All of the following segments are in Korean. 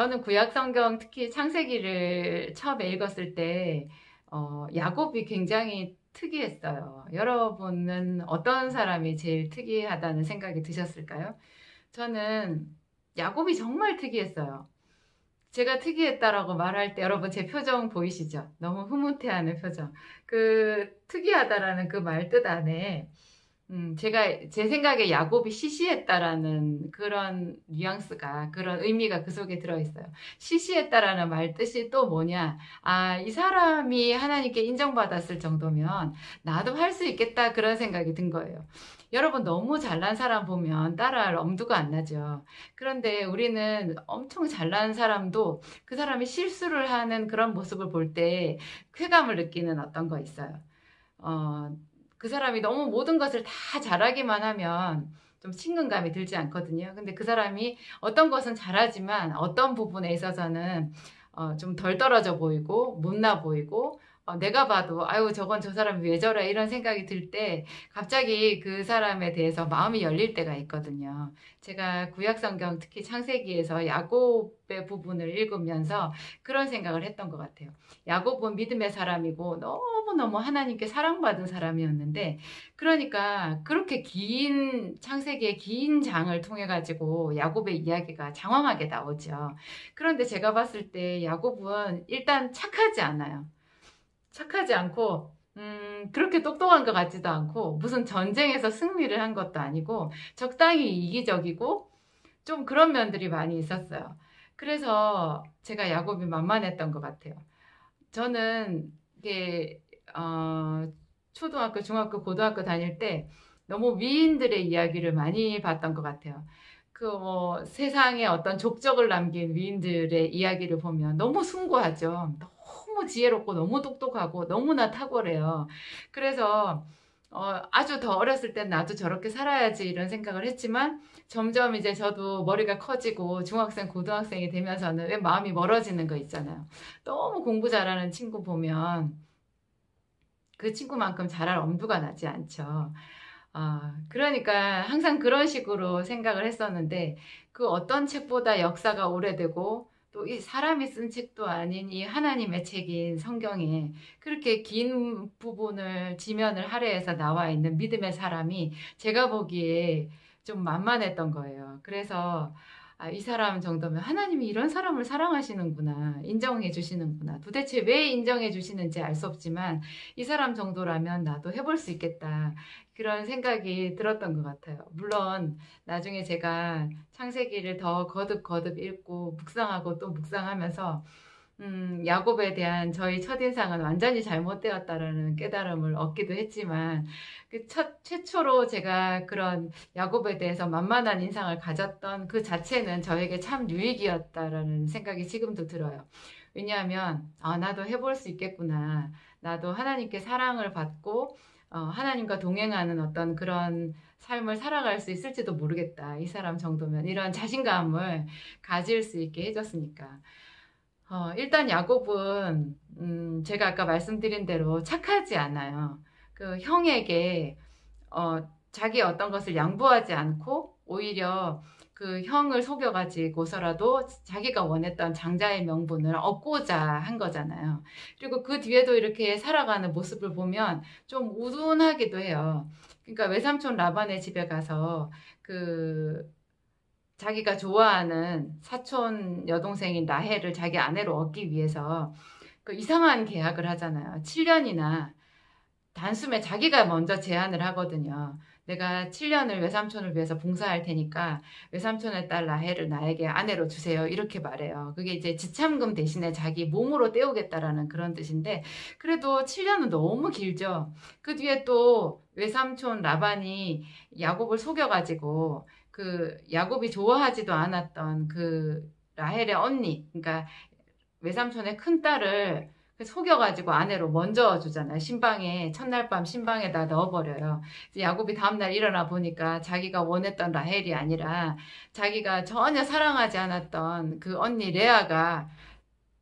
저는 구약 성경 특히 창세기를 처음에 읽었을 때 야곱이 굉장히 특이했어요. 여러분은 어떤 사람이 제일 특이하다는 생각이 드셨을까요? 저는 야곱이 정말 특이했어요. 제가 특이했다라고 말할 때 여러분 제 표정 보이시죠? 너무 흐뭇해하는 표정. 그 특이하다라는 그 말 뜻 안에 제가 제 생각에 야곱이 시시했다라는 그런 뉘앙스가 그런 의미가 그 속에 들어있어요. 시시했다라는 말 뜻이 또 뭐냐? 아, 이 사람이 하나님께 인정받았을 정도면 나도 할 수 있겠다 그런 생각이 든 거예요. 여러분 너무 잘난 사람 보면 따라할 엄두가 안 나죠. 그런데 우리는 엄청 잘난 사람도 그 사람이 실수를 하는 그런 모습을 볼 때 쾌감을 느끼는 어떤 거 있어요. 어, 그 사람이 너무 모든 것을 다 잘하기만 하면 좀 친근감이 들지 않거든요. 근데 그 사람이 어떤 것은 잘하지만 어떤 부분에 있어서는 좀 덜 떨어져 보이고 못나 보이고 내가 봐도 아유 저건 저 사람이 왜 저래 이런 생각이 들 때 갑자기 그 사람에 대해서 마음이 열릴 때가 있거든요. 제가 구약성경 특히 창세기에서 야곱의 부분을 읽으면서 그런 생각을 했던 것 같아요. 야곱은 믿음의 사람이고 너무너무 하나님께 사랑받은 사람이었는데 그러니까 그렇게 긴 창세기의 긴 장을 통해 가지고 야곱의 이야기가 장황하게 나오죠. 그런데 제가 봤을 때 야곱은 일단 착하지 않아요. 착하지 않고 그렇게 똑똑한 것 같지도 않고 무슨 전쟁에서 승리를 한 것도 아니고 적당히 이기적이고 좀 그런 면들이 많이 있었어요. 그래서 제가 야곱이 만만했던 것 같아요. 저는 이게 초등학교, 중학교, 고등학교 다닐 때 너무 위인들의 이야기를 많이 봤던 것 같아요. 그 뭐 세상에 어떤 족적을 남긴 위인들의 이야기를 보면 너무 숭고하죠. 너무 지혜롭고 너무 똑똑하고 너무나 탁월해요. 그래서 아주 더 어렸을 땐 나도 저렇게 살아야지 이런 생각을 했지만 점점 이제 저도 머리가 커지고 중학생, 고등학생이 되면서는 왜 마음이 멀어지는 거 있잖아요. 너무 공부 잘하는 친구 보면 그 친구만큼 잘할 엄두가 나지 않죠. 그러니까 항상 그런 식으로 생각을 했었는데 그 어떤 책보다 역사가 오래되고 또 이 사람이 쓴 책도 아닌 이 하나님의 책인 성경에 그렇게 긴 부분을 지면을 할애해서 나와 있는 믿음의 사람이 제가 보기에 좀 만만했던 거예요. 그래서 이 사람 정도면 하나님이 이런 사람을 사랑하시는구나, 인정해 주시는구나. 도대체 왜 인정해 주시는지 알 수 없지만 이 사람 정도라면 나도 해볼 수 있겠다. 그런 생각이 들었던 것 같아요. 물론 나중에 제가 창세기를 더 거듭거듭 읽고 묵상하고 또 묵상하면서 야곱에 대한 저희 첫인상은 완전히 잘못되었다라는 깨달음을 얻기도 했지만 최초로 제가 그런 야곱에 대해서 만만한 인상을 가졌던 그 자체는 저에게 참 유익이었다라는 생각이 지금도 들어요. 왜냐하면 나도 해볼 수 있겠구나. 나도 하나님께 사랑을 받고 하나님과 동행하는 어떤 그런 삶을 살아갈 수 있을지도 모르겠다. 이 사람 정도면 이런 자신감을 가질 수 있게 해줬으니까. 일단 야곱은 제가 아까 말씀드린 대로 착하지 않아요. 그 형에게 자기 어떤 것을 양보하지 않고 오히려 그 형을 속여가지고서라도 자기가 원했던 장자의 명분을 얻고자 한 거잖아요. 그리고 그 뒤에도 이렇게 살아가는 모습을 보면 좀 우둔하기도 해요. 그러니까 외삼촌 라반의 집에 가서 그 자기가 좋아하는 사촌 여동생인 라헬을 자기 아내로 얻기 위해서 그 이상한 계약을 하잖아요. 7년이나 단숨에 자기가 먼저 제안을 하거든요. 내가 7년을 외삼촌을 위해서 봉사할 테니까 외삼촌의 딸 라헬을 나에게 아내로 주세요. 이렇게 말해요. 그게 이제 지참금 대신에 자기 몸으로 떼우겠다라는 그런 뜻인데 그래도 7년은 너무 길죠. 그 뒤에 또 외삼촌 라반이 야곱을 속여가지고 그 야곱이 좋아하지도 않았던 그 라헬의 언니, 그러니까 외삼촌의 큰 딸을 속여가지고 아내로 먼저 주잖아요. 신방에, 첫날 밤 신방에다 넣어버려요. 야곱이 다음날 일어나 보니까 자기가 원했던 라헬이 아니라 자기가 전혀 사랑하지 않았던 그 언니 레아가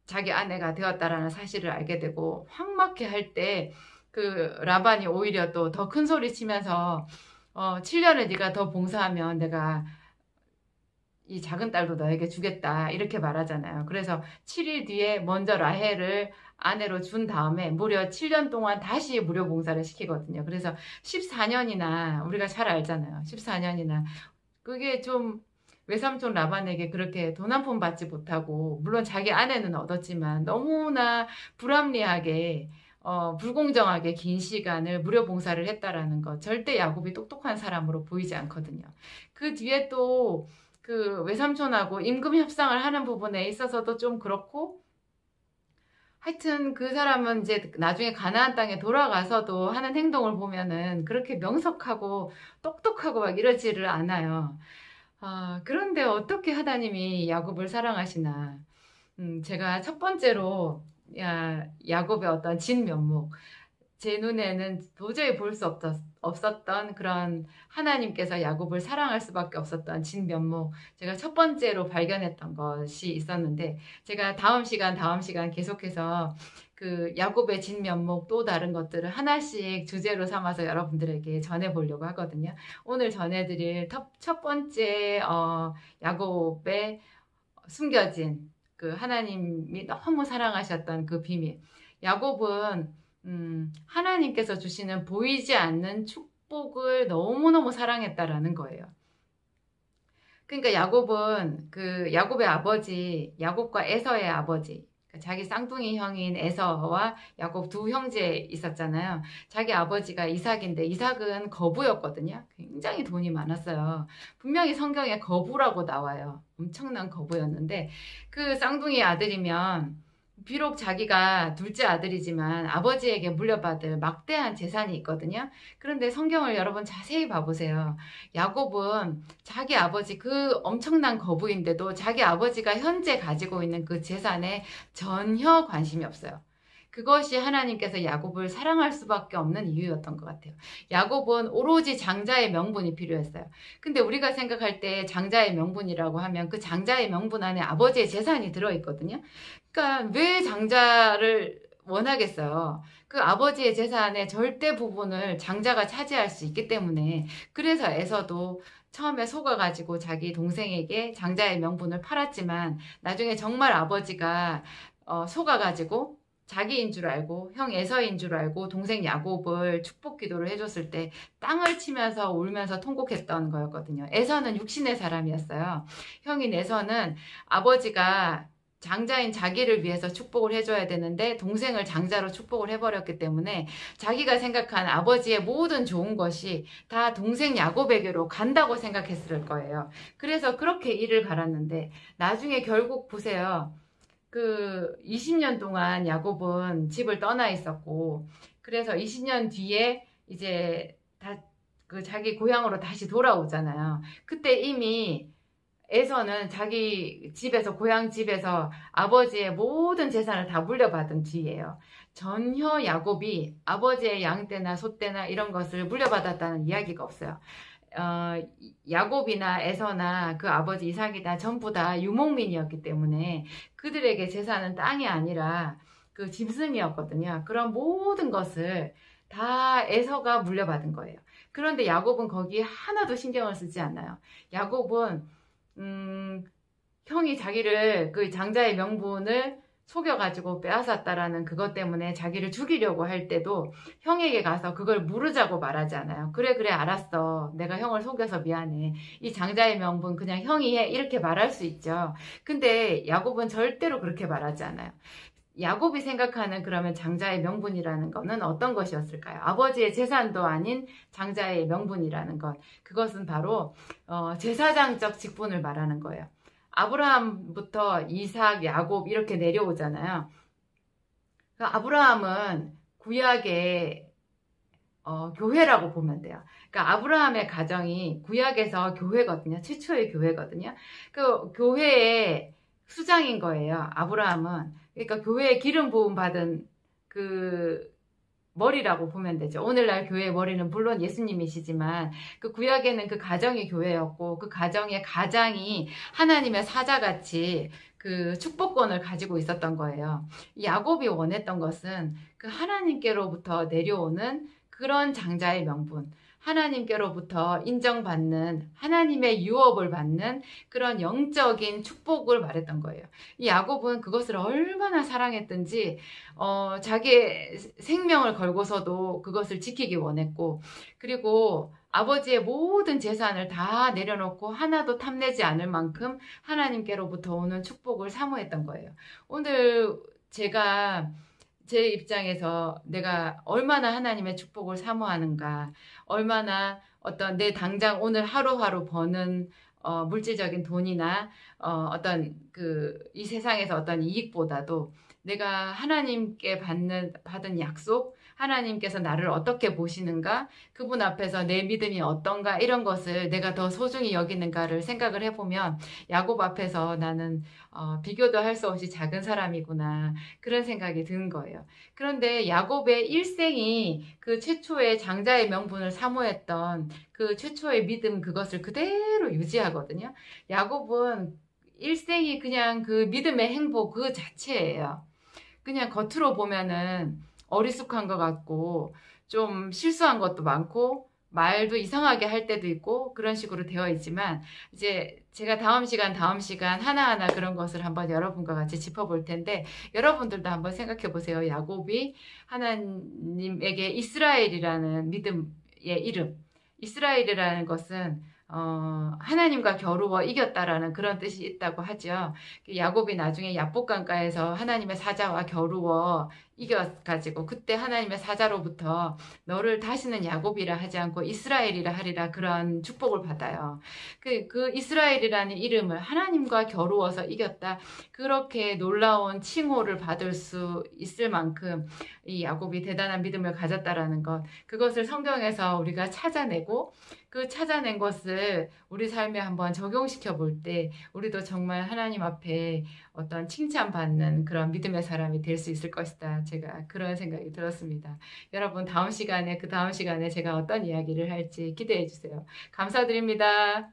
자기 아내가 되었다라는 사실을 알게 되고 황망케 할 때 그 라반이 오히려 또 더 큰 소리 치면서 7년을 네가 더 봉사하면 내가 이 작은 딸도 너에게 주겠다 이렇게 말하잖아요. 그래서 7일 뒤에 먼저 라헬을 아내로 준 다음에 무려 7년 동안 다시 무료 봉사를 시키거든요. 그래서 14년이나 우리가 잘 알잖아요. 14년이나 그게 좀 외삼촌 라반에게 그렇게 돈 한 푼 받지 못하고 물론 자기 아내는 얻었지만 너무나 불합리하게 불공정하게 긴 시간을 무료 봉사를 했다라는 것 절대 야곱이 똑똑한 사람으로 보이지 않거든요. 그 뒤에 또 그 외삼촌하고 임금 협상을 하는 부분에 있어서도 좀 그렇고 하여튼 그 사람은 이제 나중에 가나안 땅에 돌아가서도 하는 행동을 보면은 그렇게 명석하고 똑똑하고 막 이러지를 않아요. 그런데 어떻게 하나님이 야곱을 사랑하시나. 제가 첫 번째로 야곱의 어떤 진면목, 제 눈에는 도저히 볼 수 없었던 그런 하나님께서 야곱을 사랑할 수밖에 없었던 진면목, 제가 첫 번째로 발견했던 것이 있었는데, 제가 다음 시간 계속해서 그 야곱의 진면목 또 다른 것들을 하나씩 주제로 삼아서 여러분들에게 전해보려고 하거든요. 오늘 전해드릴 첫 번째 야곱의 숨겨진 그 하나님이 너무 사랑하셨던 그 비밀. 야곱은 하나님께서 주시는 보이지 않는 축복을 너무너무 사랑했다라는 거예요. 그러니까 야곱은 그 야곱의 아버지, 야곱과 에서의 아버지, 자기 쌍둥이 형인 에서와 야곱 두 형제 있었잖아요. 자기 아버지가 이삭인데 이삭은 거부였거든요. 굉장히 돈이 많았어요. 분명히 성경에 거부라고 나와요. 엄청난 거부였는데 그 쌍둥이 아들이면 비록 자기가 둘째 아들이지만 아버지에게 물려받을 막대한 재산이 있거든요. 그런데 성경을 여러분 자세히 봐보세요. 야곱은 자기 아버지 그 엄청난 거부인데도 자기 아버지가 현재 가지고 있는 그 재산에 전혀 관심이 없어요. 그것이 하나님께서 야곱을 사랑할 수밖에 없는 이유였던 것 같아요. 야곱은 오로지 장자의 명분이 필요했어요. 근데 우리가 생각할 때 장자의 명분이라고 하면 그 장자의 명분 안에 아버지의 재산이 들어있거든요. 그러니까 왜 장자를 원하겠어요? 그 아버지의 재산의 절대 부분을 장자가 차지할 수 있기 때문에. 그래서 에서도 처음에 속아가지고 자기 동생에게 장자의 명분을 팔았지만 나중에 정말 아버지가 속아가지고 자기인 줄 알고 형 에서인 줄 알고 동생 야곱을 축복 기도를 해줬을 때 땅을 치면서 울면서 통곡했던 거였거든요. 에서는 육신의 사람이었어요. 형인 에서는 아버지가 장자인 자기를 위해서 축복을 해줘야 되는데 동생을 장자로 축복을 해버렸기 때문에 자기가 생각한 아버지의 모든 좋은 것이 다 동생 야곱에게로 간다고 생각했을 거예요. 그래서 그렇게 이를 갈았는데 나중에 결국 보세요. 그 20년 동안 야곱은 집을 떠나 있었고 그래서 20년 뒤에 이제 그 자기 고향으로 다시 돌아오잖아요. 그때 이미 에서는 자기 집에서 고향 집에서 아버지의 모든 재산을 다 물려받은 뒤예요. 전혀 야곱이 아버지의 양떼나 소떼나 이런 것을 물려받았다는 이야기가 없어요. 야곱이나 에서나 그 아버지 이삭이나 전부 다 유목민이었기 때문에 그들에게 재산은 땅이 아니라 그 짐승이었거든요. 그런 모든 것을 다 에서가 물려받은 거예요. 그런데 야곱은 거기에 하나도 신경을 쓰지 않아요. 야곱은 형이 자기를 그 장자의 명분을 속여가지고 빼앗았다라는 그것 때문에 자기를 죽이려고 할 때도 형에게 가서 그걸 물으자고 말하지 않아요. 그래 알았어. 내가 형을 속여서 미안해. 이 장자의 명분 그냥 형이 해. 이렇게 말할 수 있죠. 근데 야곱은 절대로 그렇게 말하지 않아요. 야곱이 생각하는 그러면 장자의 명분이라는 것은 어떤 것이었을까요? 아버지의 재산도 아닌 장자의 명분이라는 것. 그것은 바로 제사장적 직분을 말하는 거예요. 아브라함부터 이삭, 야곱 이렇게 내려오잖아요. 그러니까 아브라함은 구약의 교회라고 보면 돼요. 그러니까 아브라함의 가정이 구약에서 교회거든요. 최초의 교회거든요. 그 교회의 수장인 거예요. 아브라함은. 그러니까 교회에 기름 부음 받은 그 머리라고 보면 되죠. 오늘날 교회의 머리는 물론 예수님이시지만 그 구약에는 그 가정이 교회였고 그 가정의 가장이 하나님의 사자같이 그 축복권을 가지고 있었던 거예요. 야곱이 원했던 것은 그 하나님께로부터 내려오는 그런 장자의 명분, 하나님께로부터 인정받는 하나님의 유업을 받는 그런 영적인 축복을 말했던 거예요. 이 야곱은 그것을 얼마나 사랑했든지 자기의 생명을 걸고서도 그것을 지키기 원했고, 그리고 아버지의 모든 재산을 다 내려놓고 하나도 탐내지 않을 만큼 하나님께로부터 오는 축복을 사모했던 거예요. 오늘 제가 제 입장에서 내가 얼마나 하나님의 축복을 사모하는가, 얼마나 어떤 내 당장 오늘 하루하루 버는 물질적인 돈이나 어떤 이 세상에서 어떤 이익보다도 내가 하나님께 받은 약속, 하나님께서 나를 어떻게 보시는가, 그분 앞에서 내 믿음이 어떤가, 이런 것을 내가 더 소중히 여기는가를 생각을 해보면 야곱 앞에서 나는 비교도 할 수 없이 작은 사람이구나, 그런 생각이 드는 거예요. 그런데 야곱의 일생이 그 최초의 장자의 명분을 사모했던 그 최초의 믿음, 그것을 그대로 유지하거든요. 야곱은 일생이 그냥 그 믿음의 행보 그 자체예요. 그냥 겉으로 보면은 어리숙한 것 같고 좀 실수한 것도 많고 말도 이상하게 할 때도 있고 그런 식으로 되어 있지만, 이제 제가 다음 시간 하나하나 그런 것을 한번 여러분과 같이 짚어볼 텐데, 여러분들도 한번 생각해 보세요. 야곱이 하나님에게 이스라엘이라는 믿음의 이름, 이스라엘이라는 것은 하나님과 겨루어 이겼다라는 그런 뜻이 있다고 하죠. 야곱이 나중에 야복강가에서 하나님의 사자와 겨루어 이겨가지고, 그때 하나님의 사자로부터 너를 다시는 야곱이라 하지 않고 이스라엘이라 하리라, 그런 축복을 받아요. 그 이스라엘이라는 이름을 하나님과 겨루어서 이겼다, 그렇게 놀라운 칭호를 받을 수 있을 만큼 이 야곱이 대단한 믿음을 가졌다라는 것, 그것을 성경에서 우리가 찾아내고, 그 찾아낸 것을 우리 삶에 한번 적용시켜 볼 때 우리도 정말 하나님 앞에 어떤 칭찬받는 그런 믿음의 사람이 될 수 있을 것이다, 제가 그런 생각이 들었습니다. 여러분, 그 다음 시간에 제가 어떤 이야기를 할지 기대해 주세요. 감사드립니다.